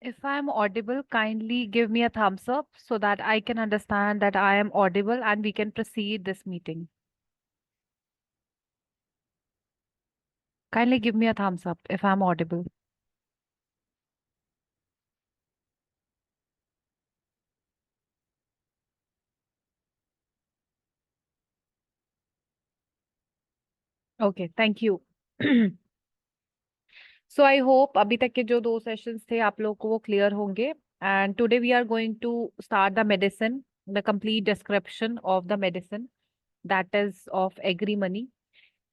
If I am audible, kindly give me a thumbs up so that I can understand that I am audible and we can proceed this meeting. Kindly give me a thumbs up if I'm audible. Okay, thank you. So I hope अभी तक के जो दो sessions थे आप लोगों को वो क्लियर होंगे. And today we are going to start the medicine, the complete description of the medicine that is of agrimony.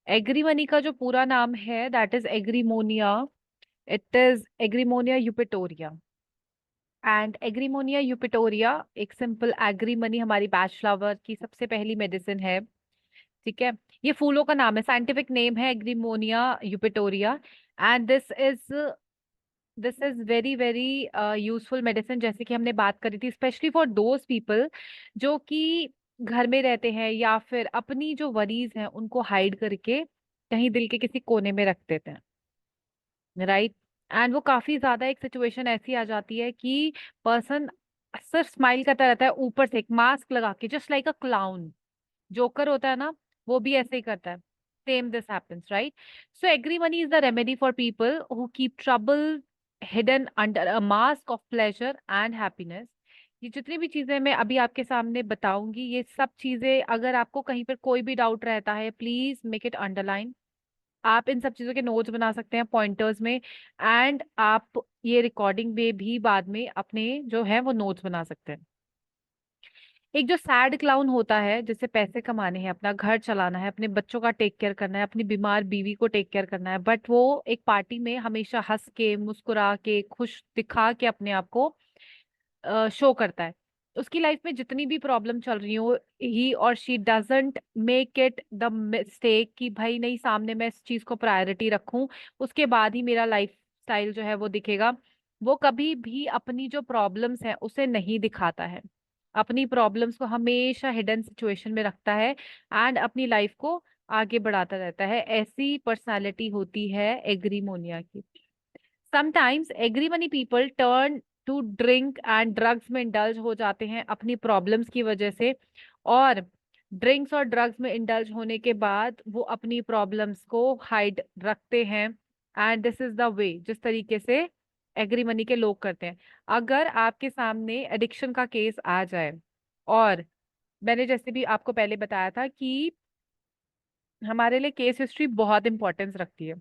Agrimony का जो पूरा नाम है that is agrimonia. It is Agrimonia eupatoria. And Agrimonia eupatoria एक simple एग्रीमनी हमारी batch flower की सबसे पहली मेडिसिन है. ठीक है. ये फूलों का नाम है, साइंटिफिक नेम है Agrimonia eupatoria. And this is very very useful medicine, जैसे कि हमने बात करी थी, स्पेशली फॉर दोज पीपल जो कि घर में रहते हैं या फिर अपनी जो वरीज हैं उनको हाइड करके कहीं दिल के किसी कोने में रख देते हैं. राइट. एंड वो काफी ज्यादा एक सिचुएशन ऐसी आ जाती है कि पर्सन सिर्फ स्माइल करता रहता है ऊपर से एक मास्क लगा के, just like a clown. Joker होता है ना, वो भी ऐसे ही करता है. Same this happens, right. So एग्रीमनी is the remedy for people who keep trouble hidden under a mask of pleasure and happiness. ये जितनी भी चीजें मैं अभी आपके सामने बताऊंगी, ये सब चीजें अगर आपको कहीं पर कोई भी डाउट रहता है, प्लीज मेक इट अंडरलाइन. आप इन सब चीजों के नोट्स बना सकते हैं पॉइंटर्स में. एंड आप ये रिकॉर्डिंग में भी बाद में अपने जो है वो नोट्स बना सकते हैं. एक जो सैड क्लाउन होता है, जिसे पैसे कमाने हैं, अपना घर चलाना है, अपने बच्चों का टेक केयर करना है, अपनी बीमार बीवी को टेक केयर करना है, बट वो एक पार्टी में हमेशा हंस के मुस्कुरा के खुश दिखा के अपने आप को शो करता है. उसकी लाइफ में जितनी भी प्रॉब्लम चल रही हो, ही और she doesn't make it the mistake कि भाई नहीं, सामने मैं इस चीज को प्रायोरिटी रखूं, उसके बाद ही मेरा लाइफ स्टाइल जो है वो दिखेगा. वो कभी भी अपनी जो प्रॉब्लम्स हैं उसे नहीं दिखाता है. अपनी प्रॉब्लम्स को हमेशा हिडन सिचुएशन में रखता है एंड अपनी लाइफ को आगे बढ़ाता रहता है. ऐसी पर्सनालिटी होती है एग्रीमोनिया की. Sometimes agrimony people turn to drink and drugs में इंडल्ज हो जाते हैं अपनी प्रॉब्लम्स की वजह से. और ड्रिंक्स और ड्रग्स में इंडल्ज होने के बाद वो अपनी प्रॉब्लम्स को हाइड रखते हैं. And this is the way जिस तरीके से एग्रीमनी के लोग करते हैं. अगर आपके सामने एडिक्शन का केस आ जाए, और मैंने जैसे भी आपको पहले बताया था कि हमारे लिए केस हिस्ट्री बहुत इंपॉर्टेंस रखती है.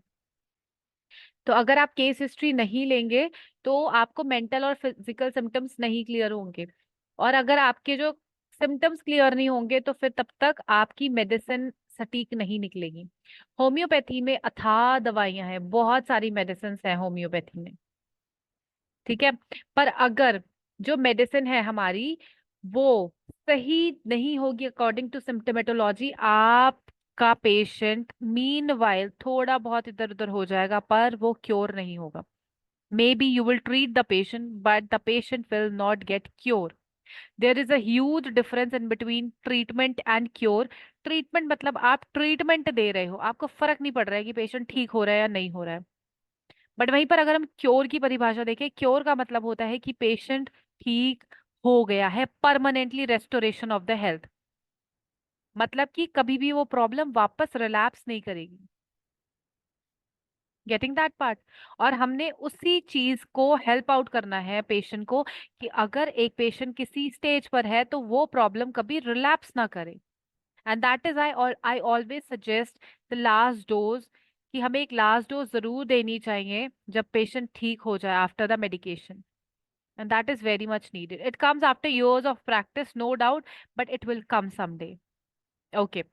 तो अगर आप केस हिस्ट्री नहीं लेंगे तो आपको मेंटल और फिजिकल सिम्टम्स नहीं क्लियर होंगे. और अगर आपके जो सिम्टम्स क्लियर नहीं होंगे तो फिर तब तक आपकी मेडिसिन सटीक नहीं निकलेगी. होम्योपैथी में अथाह दवाइयां हैं, बहुत सारी मेडिसिन हैं होम्योपैथी में. ठीक है. पर अगर जो मेडिसिन है हमारी वो सही नहीं होगी अकॉर्डिंग टू सिम्टोमेटोलॉजी, आपका पेशेंट मीन वाइल थोड़ा बहुत इधर उधर हो जाएगा पर वो क्योर नहीं होगा. Maybe you will treat the patient but the patient will not get cure. There is a huge difference in between treatment and cure. Treatment मतलब आप ट्रीटमेंट दे रहे हो, आपको फर्क नहीं पड़ रहा है कि पेशेंट ठीक हो रहा है या नहीं हो रहा है. बट वहीं पर अगर हम क्योर की परिभाषा देखें, क्योर का मतलब होता है कि पेशेंट ठीक हो गया है, permanently restoration of the health. मतलब कि कभी भी वो प्रॉब्लम वापस रिलैप्स नहीं करेगी. Getting that part. और हमने उसी चीज को हेल्प आउट करना है पेशेंट को, कि अगर एक पेशेंट किसी स्टेज पर है तो वो प्रॉब्लम कभी रिलैप्स ना करे. And that is I always suggest the last dose, कि हमें एक लास्ट डोज जरूर देनी चाहिए जब पेशेंट ठीक हो जाए after the medication. And that is very much needed. It comes after years of practice, no doubt, but it will come someday. Okay.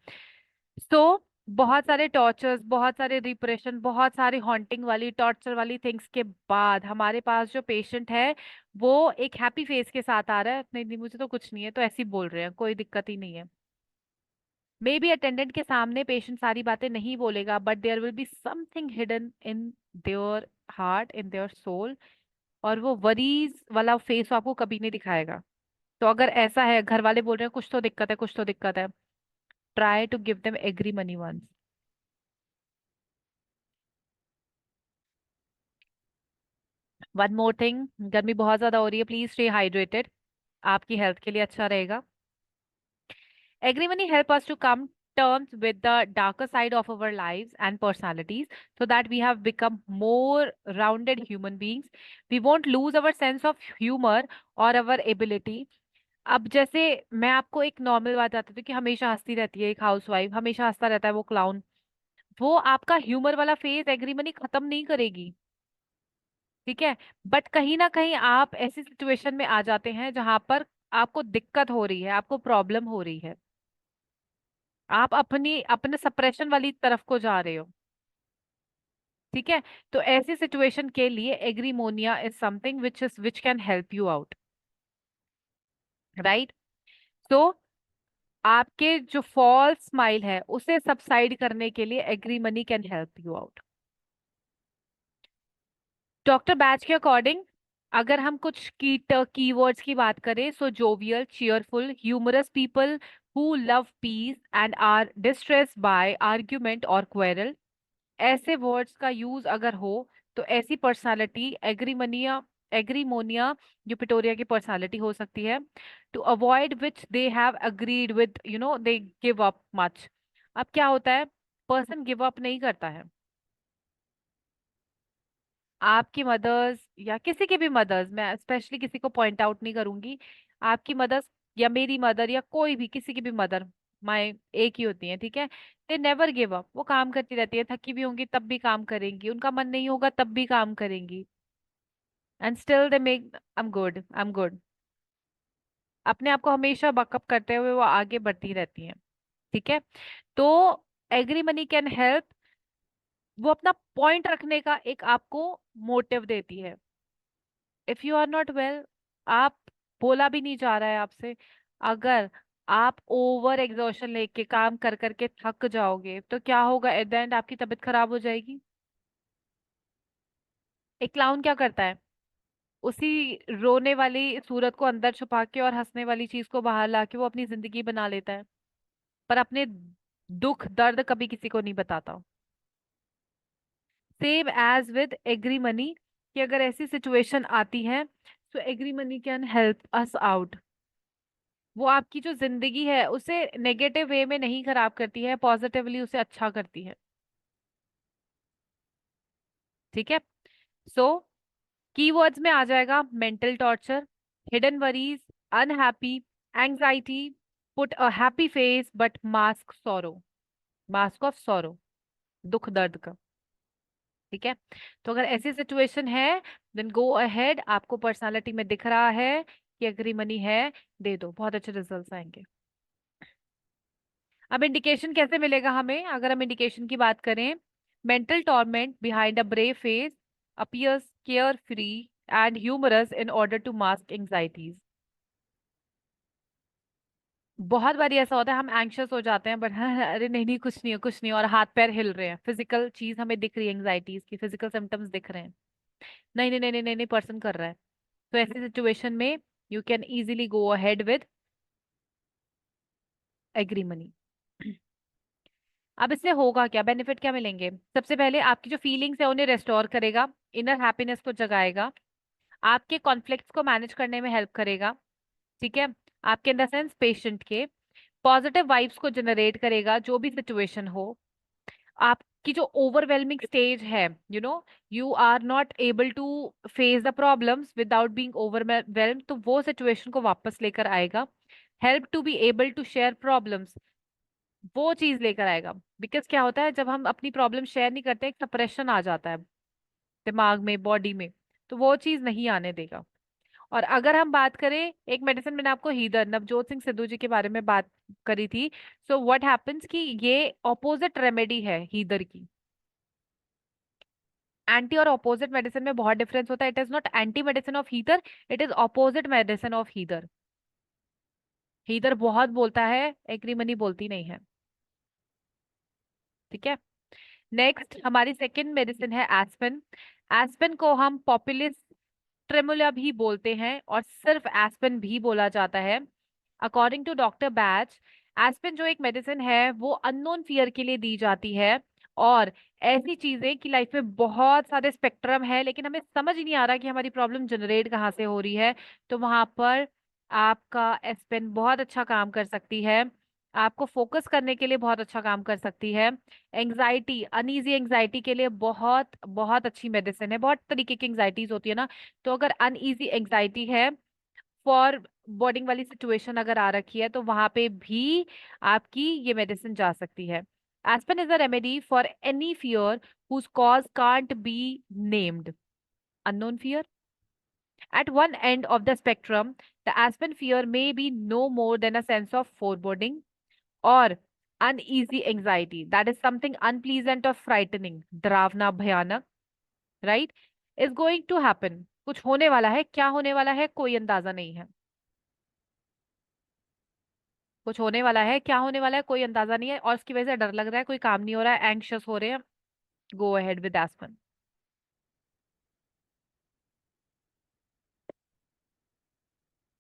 So बहुत सारे टॉर्चर्स, बहुत सारे रिप्रेशन, बहुत सारी हॉन्टिंग वाली टॉर्चर वाली थिंग्स के बाद हमारे पास जो पेशेंट है वो एक हैप्पी फेस के साथ आ रहा है. नहीं नहीं, मुझे तो कुछ नहीं है, तो ऐसे ही बोल रहे हैं, कोई दिक्कत ही नहीं है. मे बी अटेंडेंट के सामने पेशेंट सारी बातें नहीं बोलेगा but there will be something hidden in their heart, in their soul. और वो वरीज वाला फेस आपको कभी नहीं दिखाएगा. तो अगर ऐसा है, घर वाले बोल रहे हैं कुछ तो दिक्कत है, कुछ तो दिक्कत है, try to give them agrimony once. One more thing, गर्मी बहुत ज्यादा हो रही है, प्लीज स्टे हाइड्रेटेड, आपकी हेल्थ के लिए अच्छा रहेगा। Agrimony help us to come terms with the darker side of our lives and personalities so that we have become more rounded human beings. We won't lose our sense of humor or our ability. अब जैसे मैं आपको एक normal बात बताती हूँ कि हमेशा हंसती रहती है एक हाउसवाइफ, हमेशा हंसता रहता है वो क्लाउन, वो आपका ह्यूमर वाला फेस एग्रीमनी खत्म नहीं करेगी। ठीक है। बट कहीं ना कहीं आप ऐसी सिचुएशन में आ जाते हैं जहां पर आपको दिक्कत हो रही है, आपको प्रॉब्लम हो रही है, आप अपनी अपने सप्रेशन वाली तरफ को जा रहे हो। ठीक है। तो ऐसी सिचुएशन के लिए Agrimonia is something which can help you out, right. तो आपके जो फॉल्स स्माइल है उसे सबसाइड करने के लिए agrimony can help you out. Doctor Bach के अकॉर्डिंग अगर हम कुछ कीवर्ड्स की बात करें, so jovial, cheerful, humorous people who love peace and are distress by argument और क्वेरल, ऐसे वर्ड्स का यूज अगर हो तो ऐसी पर्सनालिटी एग्रीमोनिया यूपिटोरिया की पर्सनालिटी हो सकती है। To avoid which they have agreed with, they give up much. अब क्या होता है, पर्सन गिव अप नहीं करता है। आपकी मदर्स या किसी की भी मदर्स, मैं स्पेशली किसी को पॉइंट आउट नहीं करूंगी, आपकी मदर्स या मेरी मदर या कोई भी किसी की भी मदर, माए एक ही होती हैं, ठीक है। दे नेवर गिव अप, वो काम करती रहती है, थकी भी होंगी तब भी काम करेंगी, उनका मन नहीं होगा तब भी काम करेंगी, and still they make, I am good, अपने आप को हमेशा बकअप करते हुए वो आगे बढ़ती रहती हैं। ठीक है। तो एग्री मनी कैन हेल्प, वो अपना पॉइंट रखने का एक आपको मोटिव देती है। If you are not well, आप, बोला भी नहीं जा रहा है आपसे, अगर आप ओवर एग्जॉशन लेके काम कर करके थक जाओगे तो क्या होगा, एट द एंड आपकी तबीयत खराब हो जाएगी। एक क्लाउन क्या करता है, उसी रोने वाली सूरत को अंदर छुपा के और हंसने वाली चीज को बाहर ला के वो अपनी जिंदगी बना लेता है, पर अपने दुख दर्द कभी किसी को नहीं बताता। Same as with agrimony, कि अगर ऐसी सिचुएशन आती है तो agrimony can help us out. वो आपकी जो जिंदगी है उसे नेगेटिव वे में नहीं खराब करती है, पॉजिटिवली उसे अच्छा करती है। ठीक है। सो कीवर्ड्स में आ जाएगा mental torture, hidden worries, unhappy, anxiety, put a happy face but mask sorrow, mask of sorrow, दुख दर्द का। ठीक है। तो अगर ऐसी सिचुएशन है, देन गो अहेड, आपको पर्सनालिटी में दिख रहा है कि अग्री मनी है, दे दो, बहुत अच्छे रिजल्ट्स आएंगे। अब इंडिकेशन कैसे मिलेगा हमें, अगर हम इंडिकेशन की बात करें, mental torment behind a brave face, appears carefree and humorous in order to mask anxieties. बहुत बार ऐसा होता है हम एंग्शियस हो जाते हैं बट हाँ, अरे नहीं नहीं कुछ नहीं है कुछ नहीं है, और हाथ पैर हिल रहे हैं, फिजिकल चीज हमें दिख रही है, एंजाइटीज की फिजिकल सिम्टम्स दिख रहे हैं, नहीं नहीं नहीं नहीं नहीं, नहीं पर्सन कर रहा है। तो ऐसी सिचुएशन में you can easily go ahead with agrimony. अब इससे होगा क्या, बेनिफिट क्या मिलेंगे, सबसे पहले आपकी जो फीलिंग्स है उन्हें रेस्टोर करेगा, इनर हैप्पीनेस को जगाएगा, आपके कॉन्फ्लिक्ट्स को मैनेज करने में हेल्प करेगा। ठीक है। आपके इन द सेंस पेशेंट के पॉजिटिव वाइब्स को जनरेट करेगा जो भी सिचुएशन हो। आपकी जो ओवरवेलमिंग स्टेज है, you are not able to face the problems without being overwhelm, तो वो सिचुएशन को वापस लेकर आएगा। Help to be able to share problems, वो चीज लेकर आएगा। बिकॉज क्या होता है, जब हम अपनी प्रॉब्लम शेयर नहीं करते, एक सप्रेशन आ जाता है दिमाग में, बॉडी में, तो वो चीज नहीं आने देगा। और अगर हम बात करें, एक मेडिसिन मैंने आपको हीदर, नवजोत सिंह सिद्धू जी के बारे में बात करी थी, सो व्हाट हैपेंस कि ये ऑपोजिट रेमेडी है हीदर की। एंटी और ऑपोजिट मेडिसिन में बहुत डिफरेंस होता है, it is not anti medicine of heather, it is opposite medicine of heather. Heather बहुत बोलता है, एग्रीमनी बोलती नहीं है। ठीक है। नेक्स्ट हमारी सेकंड मेडिसिन है एस्पेन। एस्पेन को हम पॉपुलिस ट्रेमुला भी बोलते हैं और सिर्फ एस्पेन भी बोला जाता है। According to doctor Bach, aspen जो एक मेडिसिन है वो अननोन फियर के लिए दी जाती है, और ऐसी चीजें कि लाइफ में बहुत सारे स्पेक्ट्रम है लेकिन हमें समझ ही नहीं आ रहा कि हमारी प्रॉब्लम जनरेट कहाँ से हो रही है, तो वहां पर आपका एस्पेन बहुत अच्छा काम कर सकती है। आपको फोकस करने के लिए बहुत अच्छा काम कर सकती है। एंजाइटी, अनईजी एंजाइटी के लिए बहुत बहुत अच्छी मेडिसिन है। बहुत तरीके की एंजाइटीज होती है ना, तो अगर अनईजी एंजाइटी है, फॉर बोर्डिंग वाली सिचुएशन अगर आ रखी है, तो वहां पे भी आपकी ये मेडिसिन जा सकती है। Aspen is a remedy for any fear whose cause can't be named. Unknown fear. At one end of the spectrum, the aspen fear may be no more than a sense of foreboding or uneasy anxiety. That is something unpleasant or frightening. डरावना, भयानक, right? Is going to happen. कुछ होने वाला है, क्या होने वाला है कोई अंदाजा नहीं है। कुछ होने वाला है, क्या होने वाला है कोई अंदाजा नहीं है, और उसकी वजह से डर लग रहा है, कोई काम नहीं हो रहा है, एंग्शियस हो रहे हैं। Go ahead with aspen.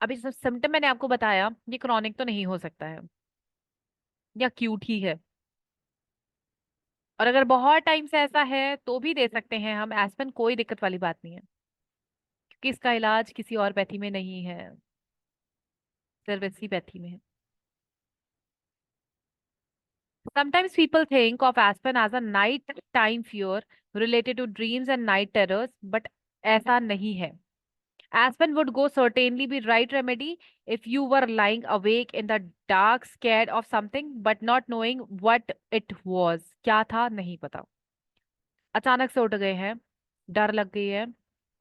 अभी जो सिम्टम मैंने आपको बताया ये क्रॉनिक तो नहीं हो सकता है, या क्यूट ही है। और अगर बहुत टाइम से ऐसा है तो भी दे सकते हैं हम एस्पेन, कोई दिक्कत वाली बात नहीं है, क्योंकि इसका इलाज किसी और पैथी में नहीं है, सिर्फ इसी पैथी में है। Sometimes people think of aspen as a night time fear related to dreams and night terrors, but ऐसा नहीं है। Aspen would go certainly be right remedy if you were lying awake in the dark, scared of something, but not knowing what it was. क्या था नहीं पता, अचानक से उठ गए हैं, डर लग गई है,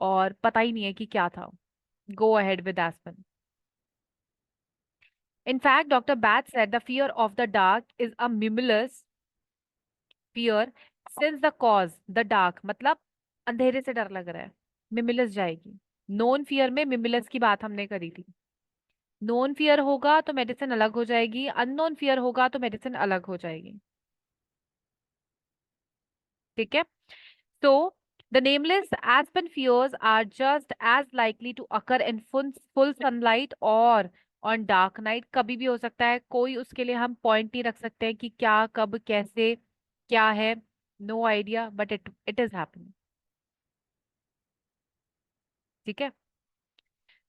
और पता ही नहीं है कि क्या था। Go ahead with Aspen. In fact, Dr. Batts said the fear of the dark is a mimulus fear since the cause, the dark, मतलब अंधेरे से डर लग रहा है, मिमिलस जाएगी। नोन फियर में मिमिलस की बात हमने करी थी। नोन फियर होगा तो मेडिसिन अलग हो जाएगी, अननोन फियर होगा तो मेडिसिन अलग हो जाएगी। ठीक है। So the nameless aspen fears are just as likely to occur in full sunlight or on dark night। कभी भी हो सकता है, कोई उसके लिए हम पॉइंट नहीं रख सकते हैं कि क्या, कब, कैसे, क्या है। No idea, but it is happening. ठीक है।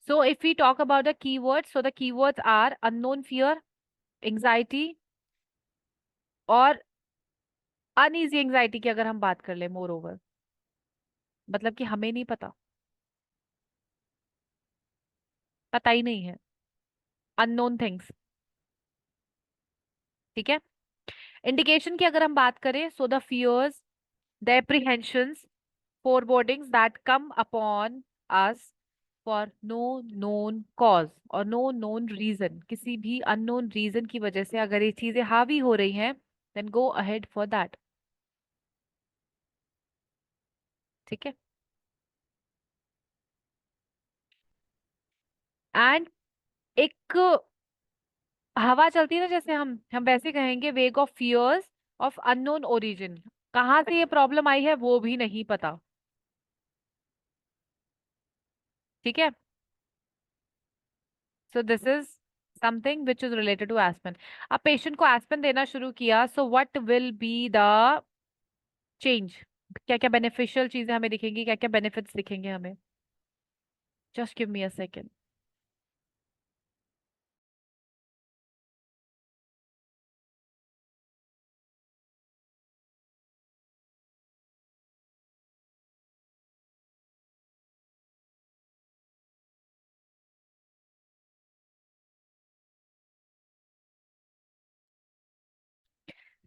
So if we talk about the keywords, so the keywords are unknown fear, anxiety, और अनईजी एंजाइटी की अगर हम बात कर ले, मोर ओवर, मतलब कि हमें नहीं पता, पता ही नहीं है, अननोन थिंग्स। ठीक है। इंडिकेशन की अगर हम बात करें, so the fears, the apprehensions, forebodings that come upon us for no known cause और no known reason, किसी भी unknown reason की वजह से अगर ये चीजें हावी हो रही हैं, then go ahead for that। ठीक है। एंड एक हवा चलती है ना, जैसे हम वैसे कहेंगे vague of fears of unknown origin. कहाँ से ये प्रॉब्लम आई है वो भी नहीं पता। ठीक है। So this is something which is related to aspen. अब पेशेंट को एस्पेन देना शुरू किया, so what will be the change, क्या क्या बेनिफिशियल चीजें हमें दिखेंगी, क्या क्या बेनिफिट्स दिखेंगे हमें। Just give me a second.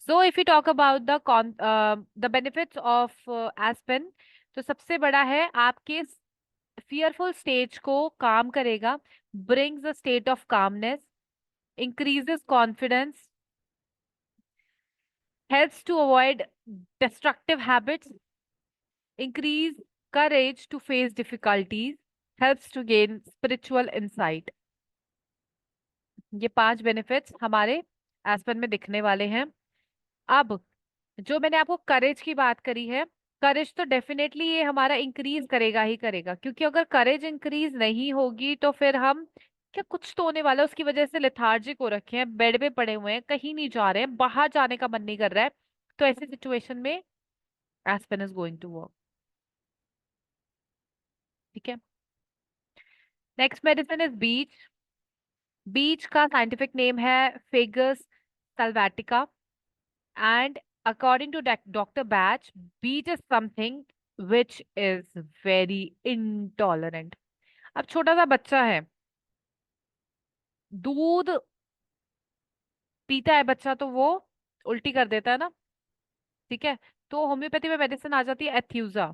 So if you talk about the benefits of aspen, तो सबसे बड़ा है आपके फियरफुल स्टेज को काम करेगा, brings a state of calmness, increases confidence, helps to avoid destructive habits, increase courage to face difficulties, helps to gain spiritual insight। ये 5 benefits हमारे एस्पेन में दिखने वाले हैं। अब जो मैंने आपको करेज की बात करी है, करेज तो डेफिनेटली ये हमारा इंक्रीज करेगा ही करेगा, क्योंकि अगर करेज इंक्रीज नहीं होगी तो फिर हम, क्या कुछ तो होने वाला है, उसकी वजह से लेथार्जिक हो रखे हैं, बेड पे पड़े हुए हैं, कहीं नहीं जा रहे हैं, बाहर जाने का मन नहीं कर रहा है, तो ऐसी सिचुएशन में aspen is going to work. ठीक है। Next medicine is beech. Beech का साइंटिफिक नेम है Fagus sylvatica, and according to doctor Bach, beech is something which is very intolerant. अब छोटा सा बच्चा है, दूध पीता है बच्चा तो वो उल्टी कर देता है ना। ठीक है। तो होम्योपैथी में मेडिसिन आ जाती है एथ्यूजा।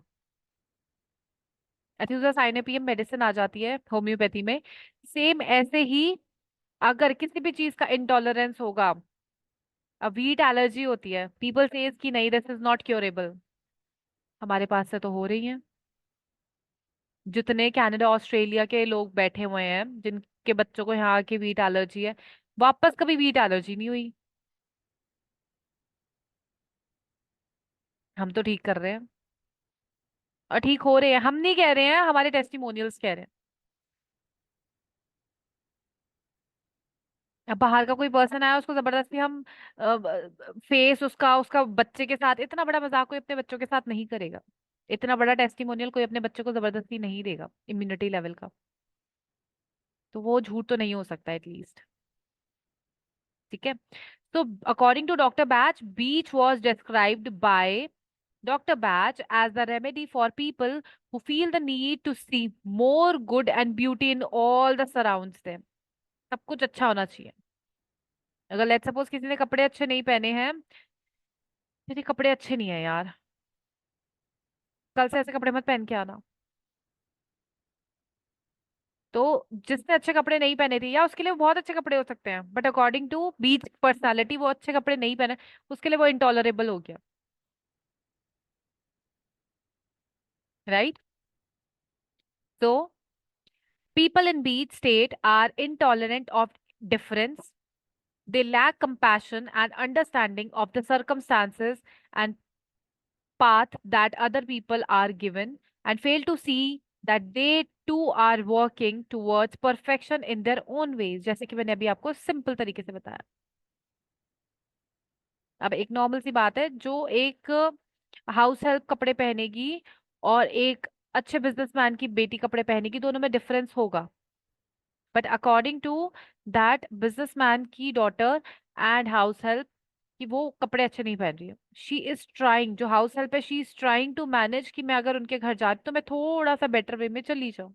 एथ्यूजा साइनेपियम मेडिसिन आ जाती है होम्योपैथी में। सेम ऐसे ही अगर किसी भी चीज का इंटॉलरेंस होगा, अब वीट एलर्जी होती है, पीपल सेज कि नहीं दिस इज नॉट क्योरेबल, हमारे पास से तो हो रही है। जितने कनाडा ऑस्ट्रेलिया के लोग बैठे हुए हैं जिनके बच्चों को यहाँ की वीट एलर्जी है, वापस कभी वीट एलर्जी नहीं हुई। हम तो ठीक कर रहे हैं, और ठीक हो रहे हैं, हम नहीं कह रहे हैं, हमारे टेस्टिमोनियल्स कह रहे हैं। अब बाहर का कोई पर्सन आया उसको जबरदस्ती हम फेस उसका उसका बच्चे के साथ, इतना बड़ा मजाक कोई अपने बच्चों के साथ नहीं करेगा। इतना बड़ा टेस्टिमोनियल कोई अपने बच्चे को जबरदस्ती नहीं देगा इम्यूनिटी लेवल का। तो वो झूठ तो नहीं हो सकता एटलीस्ट। ठीक है। तो according to doctor Bach, beech was described by doctor Bach as the remedy for people who feel the need to see more good and beauty in all the surrounds them. सब कुछ अच्छा होना चाहिए। अगर let suppose किसी ने कपड़े अच्छे नहीं पहने हैं, तेरे कपड़े अच्छे नहीं है यार, कल से ऐसे कपड़े मत पहन के आना। तो जिसने अच्छे कपड़े नहीं पहने थे, या उसके लिए वो बहुत अच्छे कपड़े हो सकते हैं, but according to beech personality वो अच्छे कपड़े नहीं पहने, उसके लिए वो इंटॉलरेबल हो गया। राइट। तो people in beach state are intolerant of difference. They lack compassion and understanding of the circumstances and path that other people are given, and fail to see that they too are working towards perfection in their own ways, जैसे कि मैंने अभी आपको simple तरीके से बताया। अब एक नॉर्मल सी बात है, जो एक हाउस हेल्प कपड़े पहनेगी और एक अच्छे बिजनेसमैन की बेटी कपड़े पहनेगी, दोनों में डिफरेंस होगा। But according to that businessman की डॉटर एंड हाउस हेल्प, कि वो कपड़े अच्छे नहीं पहन रही है, शी इज ट्राइंग, जो हाउस हेल्प है she is trying to manage कि मैं अगर उनके घर जाती तो मैं थोड़ा सा बेटर वे में चली जाऊं।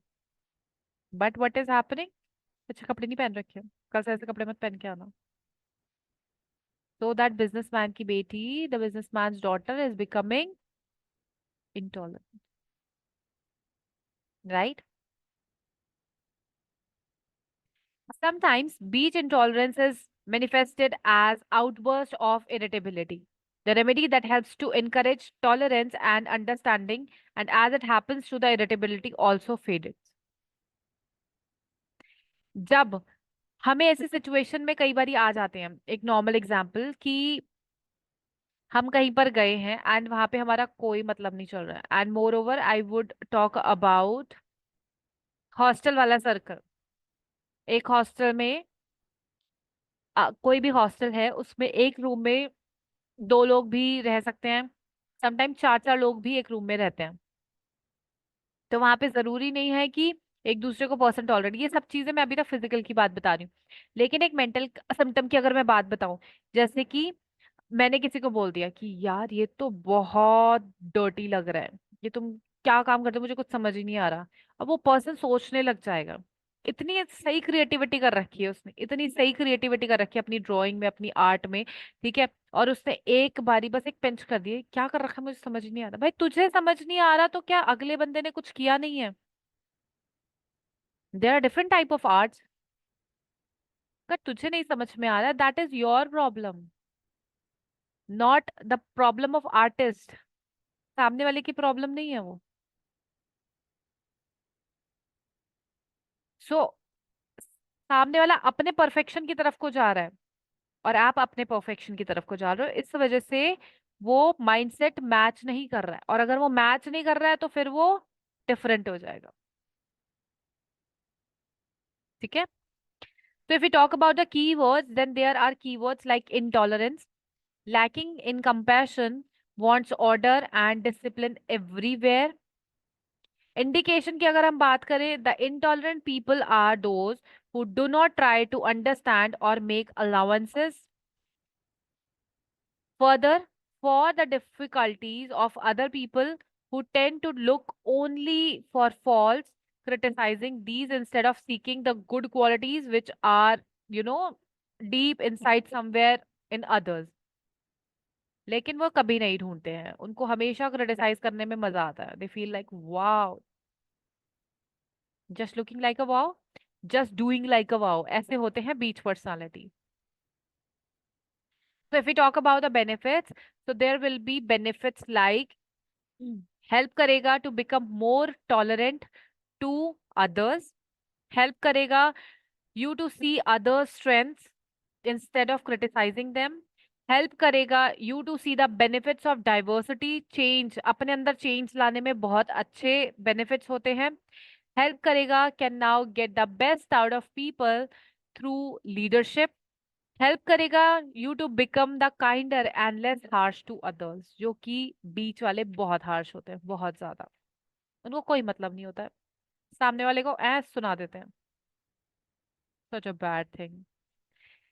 बट व्हाट इज हैपनिंग, अच्छे कपड़े नहीं पहन रखे, कल से ऐसे कपड़े मत पहन के आना। सो दैट बिजनेसमैन की बेटी, the businessman daughter is becoming intolerant. Right. Sometimes beach intolerance is manifested as outburst of irritability. The remedy that helps to encourage tolerance and understanding, and as it happens to the irritability also faded. जब हमें ऐसी situation में कई बारी आ जाते हैं, एक normal example कि हम कहीं पर गए हैं एंड वहां पे हमारा कोई मतलब नहीं चल रहा है, and more over I would talk about hostel वाला सर्कल। एक हॉस्टल में कोई भी हॉस्टल है उसमें एक रूम में दो लोग भी रह सकते हैं, समटाइम चार चार लोग भी एक रूम में रहते हैं। तो वहां पे जरूरी नहीं है कि एक दूसरे को पर्सन टॉलरेट, ये सब चीजें मैं अभी तक फिजिकल की बात बता रही हूँ। लेकिन एक मेंटल सिम्टम की अगर मैं बात बताऊं, जैसे कि मैंने किसी को बोल दिया कि यार ये तो बहुत डर्टी लग रहा है, ये तुम क्या काम करते हो मुझे कुछ समझ ही नहीं आ रहा। अब वो पर्सन सोचने लग जाएगा। इतनी सही क्रिएटिविटी कर रखी है उसने, इतनी सही क्रिएटिविटी कर रखी है अपनी ड्राइंग में, अपनी आर्ट में। ठीक है। और उसने एक बारी बस एक पेंच कर दिए, क्या कर रखा है मुझे समझ ही नहीं आ रहा। भाई तुझे समझ नहीं आ रहा तो क्या अगले बंदे ने कुछ किया नहीं है? There are different type of arts. अगर तुझे नहीं समझ में आ रहा, that is your problem, not the problem of artist. सामने वाले की प्रॉब्लम नहीं है वो। सो सामने वाला अपने परफेक्शन की तरफ को जा रहा है, और आप अपने परफेक्शन की तरफ को जा रहे हो, इस वजह से वो माइंडसेट मैच नहीं कर रहा है, और अगर वो मैच नहीं कर रहा है तो फिर वो डिफरेंट हो जाएगा। ठीक है। तो if you talk about the key words, then there are key words like intolerance, lacking in compassion, wants order and discipline everywhere. Indication की अगर हम बात करें, the intolerant people are those who do not try to understand or make allowances further for the difficulties of other people, who tend to look only for faults, criticizing these instead of seeking the good qualities which are, you know, deep inside somewhere in others. लेकिन वो कभी नहीं ढूंढते हैं, उनको हमेशा criticise करने में मजा आता है. They feel like wow, just looking like a wow, just doing like a wow. ऐसे होते हैं बीच personality. So if we talk about the benefits, so there will be benefits like help करेगा to become more tolerant to others. Help करेगा you to see other strengths instead of criticising them. Help करेगा you to see the benefits of diversity. Change, अपने अंदर change लाने में बहुत अच्छे benefits होते हैं. हेल्प करेगा can now get the best out of people through leadership. Help करेगा you to become the kinder and less harsh to others. जो कि बीच वाले बहुत हार्श होते हैं, बहुत ज्यादा. उनको कोई मतलब नहीं होता है, सामने वाले को ऐस सुना देते हैं. Such a bad thing.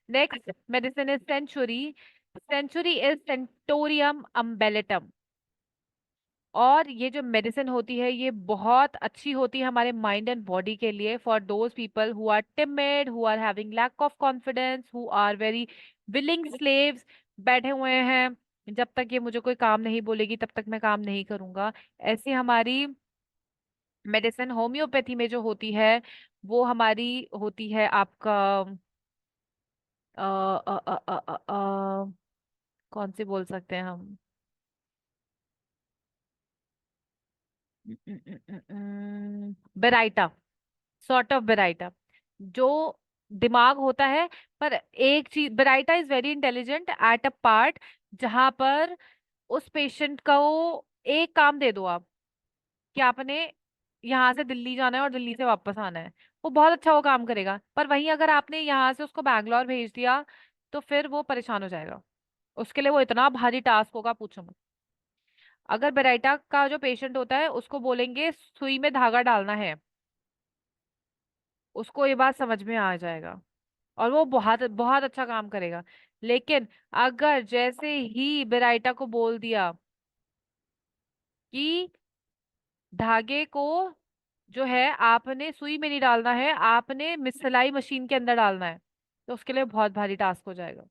Next medicine is centaury. Centaury is centaurium umbellatum. और ये जो मेडिसिन होती है ये बहुत अच्छी होती है हमारे माइंड एंड बॉडी के लिए, for those people who are timid, who are having lack of confidence, who are very willing slaves. बैठे हुए हैं, जब तक ये मुझे कोई काम नहीं बोलेगी तब तक मैं काम नहीं करूंगा. ऐसी हमारी मेडिसिन होम्योपैथी में जो होती है वो हमारी होती है आपका अ, अ, अ, अ, अ, कौन सी बोल सकते हैं हम, बेराइटा. Sort of baryta. जो दिमाग होता है, पर एक चीज, baryta is very intelligent at a part जहां पर उस पेशेंट को एक काम दे दो आप कि आपने यहाँ से दिल्ली जाना है और दिल्ली से वापस आना है, वो बहुत अच्छा वो काम करेगा. पर वहीं अगर आपने यहाँ से उसको बैंगलोर भेज दिया तो फिर वो परेशान हो जाएगा. उसके लिए वो इतना भारी टास्क होगा, पूछो मत. अगर बेराइटा का जो पेशेंट होता है उसको बोलेंगे सुई में धागा डालना है, उसको ये बात समझ में आ जाएगा और वो बहुत बहुत अच्छा काम करेगा. लेकिन अगर जैसे ही बेराइटा को बोल दिया कि धागे को जो है आपने सुई में नहीं डालना है, आपने सिलाई मशीन के अंदर डालना है, तो उसके लिए बहुत भारी टास्क हो जाएगा.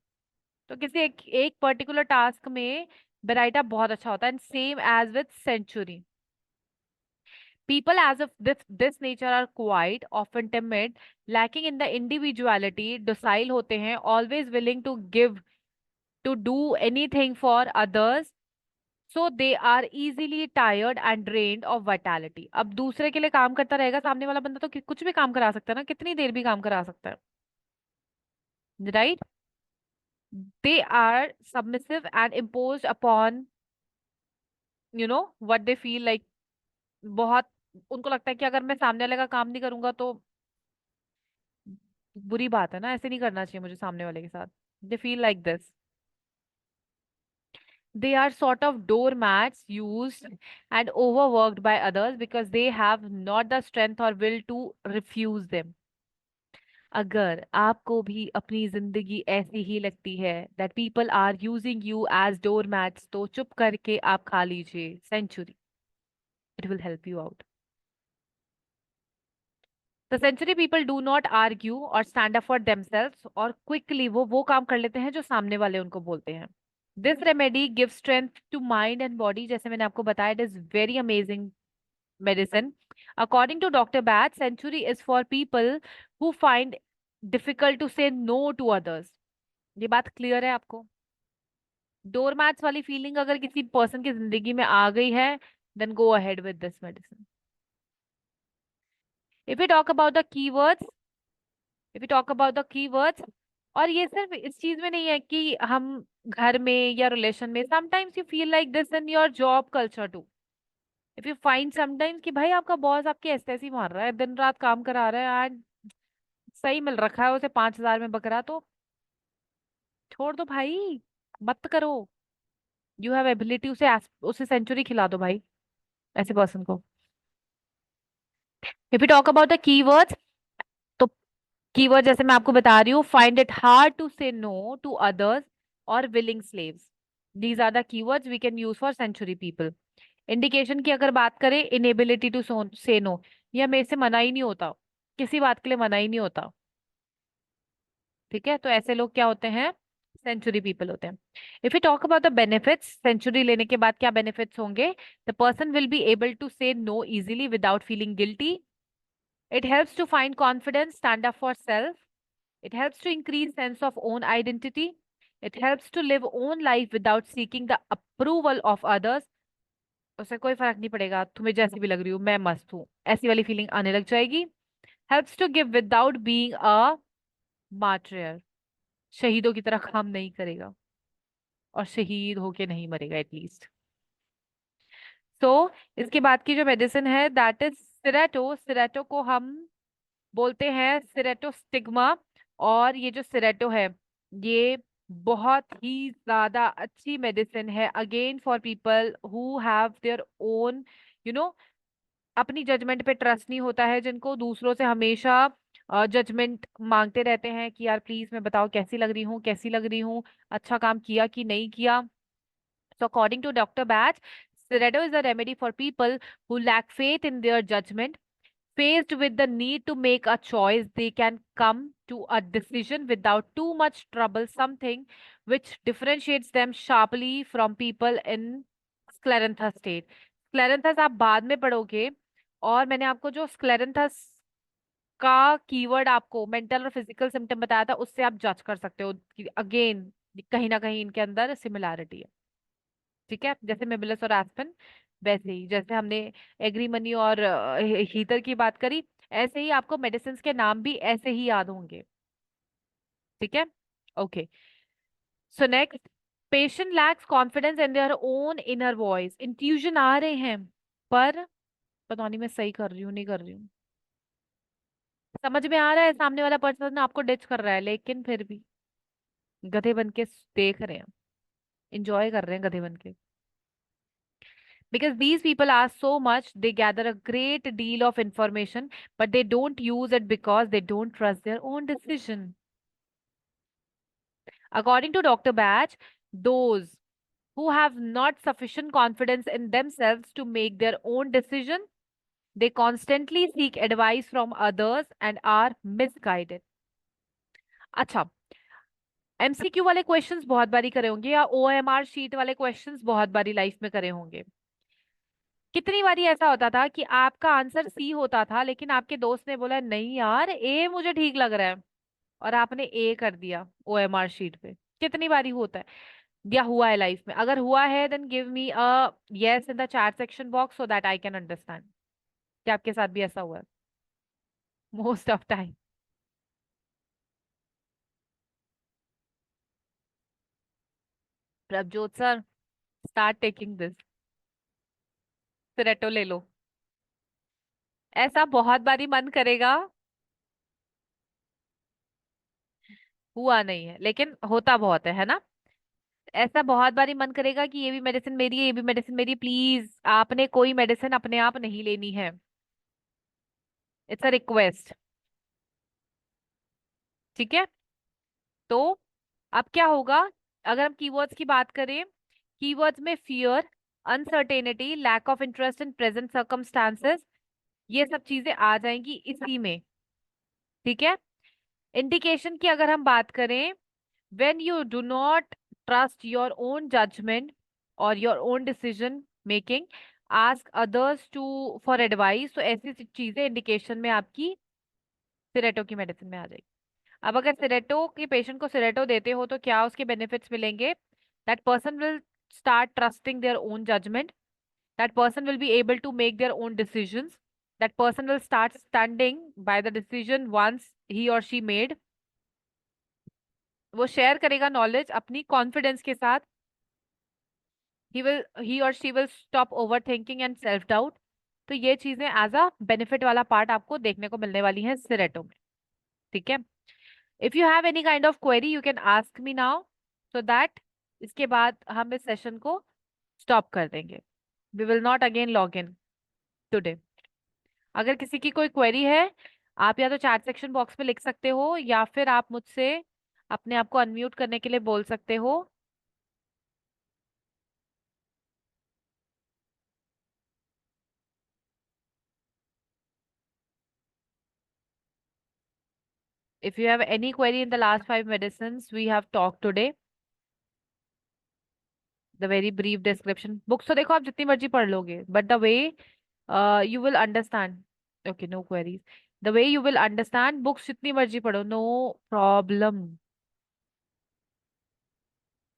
तो किसी एक पर्टिकुलर टास्क में बेराइटा बहुत अच्छा होता है. And same as with centaury. People as of this nature are quiet, often timid, lacking in the individuality, docile होते हैं, always willing to give, to do anything for others. So they are easily tired and drained of vitality. अब दूसरे के लिए काम करता रहेगा सामने वाला बंदा तो कुछ भी काम करा सकता है ना, कितनी देर भी काम करा सकता है, right. They are submissive and imposed upon, what they feel like. बहुत उनको लगता है कि अगर मैं सामने वाले का काम नहीं करूंगा तो बुरी बात है ना, ऐसे नहीं करना चाहिए मुझे सामने वाले के साथ. They feel like this. They are sort of doormats used and overworked by others because they have not the strength or will to refuse them. अगर आपको भी अपनी जिंदगी ऐसी ही लगती है that people are using you as doormats, तो चुप करके आप खा लीजिए century. It will help you out. The century people do not argue or stand up for themselves, और quickly वो काम कर लेते हैं जो सामने वाले उनको बोलते हैं. This remedy gives strength to mind and body. जैसे मैंने आपको बताया, it is very amazing medicine. According to Dr. Bat, century is for people who find difficult to say no to others. ये बात क्लियर है आपको? डोरमैट्स वाली feeling अगर किसी पर्सन की जिंदगी में आ गई है, then go ahead with this medicine. If we talk about the keywords, if we talk about the keywords, और ये सिर्फ इस चीज में नहीं है कि हम घर में या रिलेशन में, sometimes you feel like this in your job culture too. If you find sometimes कि भाई आपका बॉस आपके ऐसे ऐसे ही मार रहा है, दिन रात काम करा रहा है एंड सही मिल रखा है उसे 5,000 में बकरा, तो छोड़ दो भाई, मत करो। यू हैव एबिलिटी, उसे सेंचुरी खिला दो भाई, ऐसे पर्सन को। If you talk about the keywords, तो कीवर्ड जैसे मैं आपको बता रही हूँ, find it hard to say no to others और willing slaves, these are the keywords we can use for centaury people. Indication की अगर बात करें, इनेबिलिटी टू से नो, यह मेरे से मना ही नहीं होता, किसी बात के लिए मना ही नहीं होता। ठीक है, तो ऐसे लोग क्या होते हैं, सेंचुरी पीपल होते हैं। If you talk about the benefits, centaury लेने के बाद क्या बेनिफिट्स होंगे, the person will be able to say no easily without feeling guilty, it helps to find confidence, stand up for self, it helps to increase sense of own identity, it helps to live own life without seeking the approval of others। उसे कोई फर्क नहीं पड़ेगा तुम्हें जैसी भी लग रही हो, मैं मस्त हूँ, ऐसी वाली फीलिंग आने लग जाएगी। helps to give without being a martyr, शहीदों की तरह काम नहीं करेगा, और शहीद होके नहीं मरेगा एटलीस्ट। सो इसके बाद की जो मेडिसिन है, दैट इज सिरेटो। सिरेटो को हम बोलते हैं सिरेटो स्टिग्मा। और ये जो सिरेटो है, ये बहुत ही ज्यादा अच्छी मेडिसिन है again for people who have their own, you know, अपनी जजमेंट पे ट्रस्ट नहीं होता है, जिनको दूसरों से हमेशा जजमेंट मांगते रहते हैं कि यार प्लीज मैं बताओ कैसी लग रही हूँ, कैसी लग रही हूँ, अच्छा काम किया कि नहीं किया। So according to Dr. Batch, Seredo is a remedy for people who lack faith in their judgment. Faced with the need to make a choice, they can come to a decision without too much trouble, something which differentiates them sharply from people in scleranthus state. Scleranthus आप बाद में पढ़ोगे, और मैंने आपको जो scleranthus का keyword आपको मेंटल और फिजिकल सिम्टम बताया था, उससे आप जज कर सकते हो कि अगेन कहीं ना कहीं इनके अंदर सिमिलैरिटी है। ठीक है, जैसे मेबिलस और एस्पेन, वैसे ही जैसे हमने एग्रीमनी और हीटर की बात करी, ऐसे ही आपको मेडिसिन के नाम भी ऐसे ही याद होंगे। ठीक है, okay. So next, patient lacks confidence in their own inner voice. Intuition आ रहे हैं, पर पता नहीं मैं सही कर रही हूँ नहीं कर रही हूँ, समझ में आ रहा है सामने वाला पर्सन आपको डिच कर रहा है, लेकिन फिर भी गधे बन के देख रहे हैं, इंजॉय कर रहे हैं गधे बन के। Because these people ask so much, they gather a great deal of information, but they don't use it because they don't trust their own decision. According to Dr. Batch, those who have not sufficient confidence in themselves to make their own decision, they constantly seek advice from others and are misguided. अच्छा, MCQ वाले questions बहुत बारी करे होंगे, या OMR sheet वाले questions बहुत बारी लाइफ में करे होंगे। कितनी बारी ऐसा होता था कि आपका आंसर सी होता था, लेकिन आपके दोस्त ने बोला नहीं यार ए मुझे ठीक लग रहा है, और आपने ए कर दिया ओएमआर शीट पे। कितनी बारी होता है, या हुआ है लाइफ में? अगर हुआ है then give me a yes in the chat section box so that I can understand कि आपके साथ भी ऐसा हुआ है most of time. Prabhjot sir, start taking this, सिरेटो ले लो। ऐसा बहुत बारी मन करेगा, हुआ नहीं है लेकिन होता बहुत है ना। ऐसा बहुत बारी मन करेगा कि ये भी मेडिसिन मेरी है, ये भी मेडिसिन मेरी, प्लीज आपने कोई मेडिसिन अपने आप नहीं लेनी है, इट्स अ रिक्वेस्ट। ठीक है, तो अब क्या होगा, अगर हम कीवर्ड्स की बात करें, कीवर्ड्स में fear, uncertainty, lack of interest in present circumstances, ये सब चीजें आ जाएंगी इसी में। ठीक है, इंडिकेशन की अगर हम बात करें, when you do not trust your own judgment or your own decision making, ask others to for advice, तो ऐसी चीजें इंडिकेशन में आपकी सिरेटो की मेडिसिन में आ जाएगी। अब अगर सिरेटो के पेशेंट को सिरेटो देते हो तो क्या उसके बेनिफिट्स मिलेंगे, that person will start trusting their own judgment, that person will be able to make their own decisions, that person will start standing by the decision once he और शी मेड, वो share करेगा knowledge अपनी confidence के साथ, he or she will stop overthinking and self doubt। तो ये चीजें as a benefit वाला पार्ट आपको देखने को मिलने वाली है सिरेटो में। ठीक है, if you have any kind of query you can ask me now, so that इसके बाद हम इस सेशन को स्टॉप कर देंगे। We will not again log in today. अगर किसी की कोई क्वेरी है, आप या तो चैट सेक्शन बॉक्स में लिख सकते हो, या फिर आप मुझसे अपने आप को अनम्यूट करने के लिए बोल सकते हो। If you have any query in the last 5 medicines we have talked today, the very brief description, books तो देखो आप जितनी मर्जी पढ़ लोगे, but the way you will understand, okay, no queries, the way you will understand, books जितनी मर्जी पढ़ो, no problem,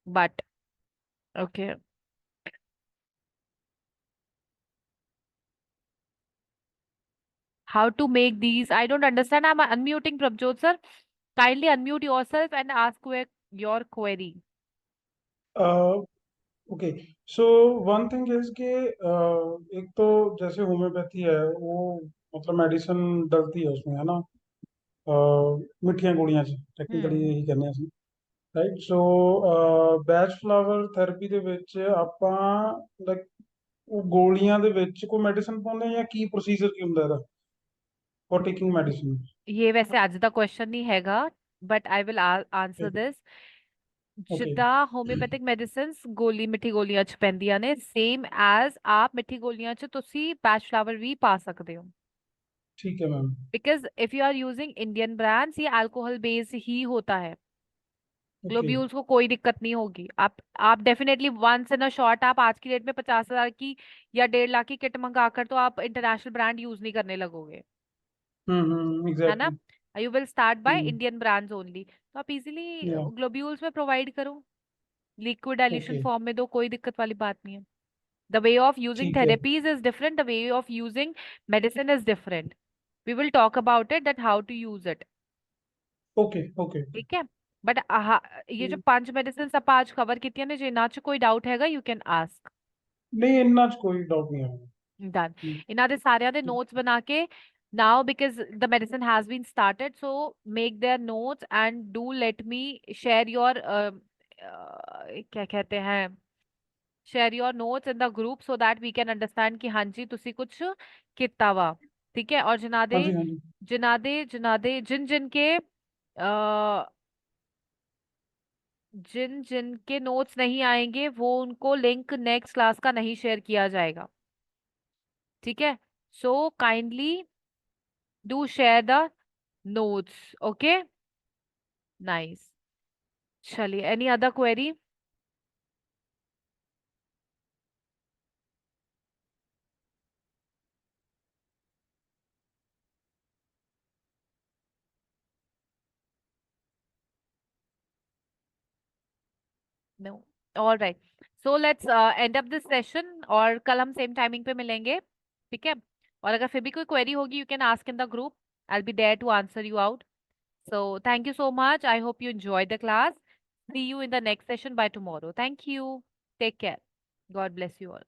but okay. How to make these? I don't understand. I'm unmuting Prabjot sir. Kindly unmute yourself and ask your query. Okay, so one thing is कि एक तो जैसे homeopathy है वो मतलब मेडिसिन डलती है उसमें, है ना, मिठियां गोलियां च टेक्निकली हम्म। यही कहने ਅਸੀਂ, राइट। सो ਬੈਚ ਫਲਾਵਰ ਥੈਰੇਪੀ ਦੇ ਵਿੱਚ ਆਪਾਂ ਲਾਈਕ ਉਹ ਗੋਲੀਆਂ ਦੇ ਵਿੱਚ ਕੋਈ ਮੈਡੀਸਿਨ ਪਾਉਂਦੇ ਜਾਂ ਕੀ ਪ੍ਰੋਸੀਜਰ ਕੀ ਹੁੰਦਾ ਇਹਦਾ ਫॉर टेकिंग मेडिसिन? ये वैसे आज का क्वेश्चन नहीं हैगा, but I will answer this. Okay, जिद्दां होम्योपैथिक मेडिसिन्स गोली मिठी गोलियां च पैंदियां ने, सेम एज आप मिठी गोलियां च तुसी पैच फ्लावर भी पा सकते हो। ठीक है ma'am. Because if you are using Indian brands, ये अल्कोहल बेस ही होता है। ओके। ग्लोब्यूल्स को कोई दिक्कत नहीं होगी। आप definitely once in a short, आप आज की डेट में 50,000 की या 1.5 लाख की किट मंगाकर तो आप इंटरनेशनल ब्रांड यूज नहीं करने लगोगे, है ना। Exactly. You will start by hmm, Indian brands only. तो आप इजीली या, ग्लोब्यूल्स में प्रोवाइड करो, लिक्विड डाइल्यूशन ओके, फॉर्म में दो, कोई दिक्कत वाली बात नहीं है। द वे ऑफ यूजिंग ठीक है। Therapies is different, the way of using medicine is different. We will talk about it, that how to use it. Okay, okay. ठीक है। बट ये जो 5 मेडिसिन आप आज कवर की ने, जो इना च कोई डाउट हैगा, यू कैन आस्क। नहीं, इन्ना च कोई डाउट नहीं है। डन। इना दे सारियां दे नोट्स बना के, now because the medicine has been started, so make their notes and do let me share your क्या कहते हैं, share your notes in the group, so that we can understand कि हाँ जी तुसी कुछ किता वा। ठीक है। और हाँ जी, हाँ जी। जिन जिन के जिन जिन के नोट्स नहीं आएंगे, वो उनको लिंक नेक्स्ट क्लास का नहीं शेयर किया जाएगा। ठीक है। So kindly do share the notes. Okay, nice. चलिए, any other query? No. All right. So let's end up this session, और कल हम सेम टाइमिंग पे मिलेंगे। ठीक है। और अगर फिर भी कोई क्वेरी होगी, you can ask in the group, I will be there to answer you out. So thank you so much. I hope you enjoyed the class. See you in the next session by tomorrow. Thank you. Take care. God bless you all.